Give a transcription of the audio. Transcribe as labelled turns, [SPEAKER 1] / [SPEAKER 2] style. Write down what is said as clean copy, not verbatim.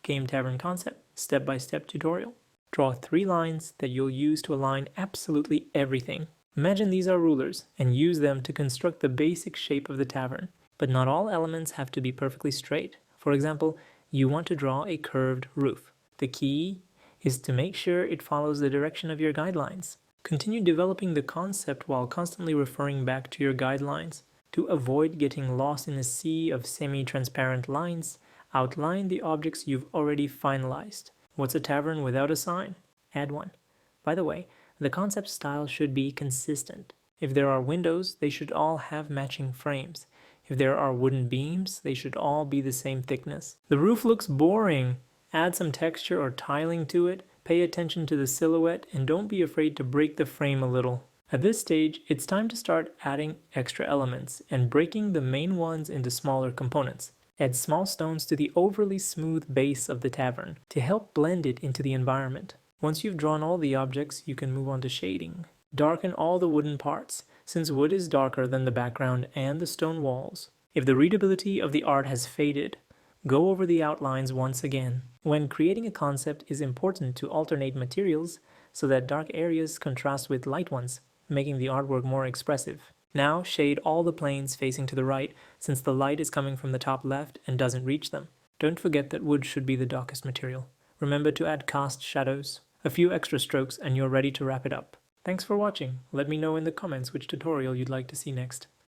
[SPEAKER 1] Game Tavern Concept Step-by-Step Tutorial. Draw 3 lines that you'll use to align absolutely everything. Imagine these are rulers, and use them to construct the basic shape of the tavern. But not all elements have to be perfectly straight. For example, you want to draw a curved roof. The key is to make sure it follows the direction of your guidelines. Continue developing the concept while constantly referring back to your guidelines. To avoid getting lost in a sea of semi-transparent lines, outline the objects you've already finalized. What's a tavern without a sign? Add one. By the way, the concept style should be consistent. If there are windows, they should all have matching frames. If there are wooden beams, they should all be the same thickness. The roof looks boring. Add some texture or tiling to it, pay attention to the silhouette, and don't be afraid to break the frame a little. At this stage, it's time to start adding extra elements and breaking the main ones into smaller components. Add small stones to the overly smooth base of the tavern to help blend it into the environment. Once you've drawn all the objects, you can move on to shading. Darken all the wooden parts, since wood is darker than the background and the stone walls. If the readability of the art has faded, go over the outlines once again. When creating a concept, it is important to alternate materials so that dark areas contrast with light ones, making the artwork more expressive. Now shade all the planes facing to the right, since the light is coming from the top left and doesn't reach them. Don't forget that wood should be the darkest material. Remember to add cast shadows. A few extra strokes and you're ready to wrap it up. Thanks for watching. Let me know in the comments which tutorial you'd like to see next.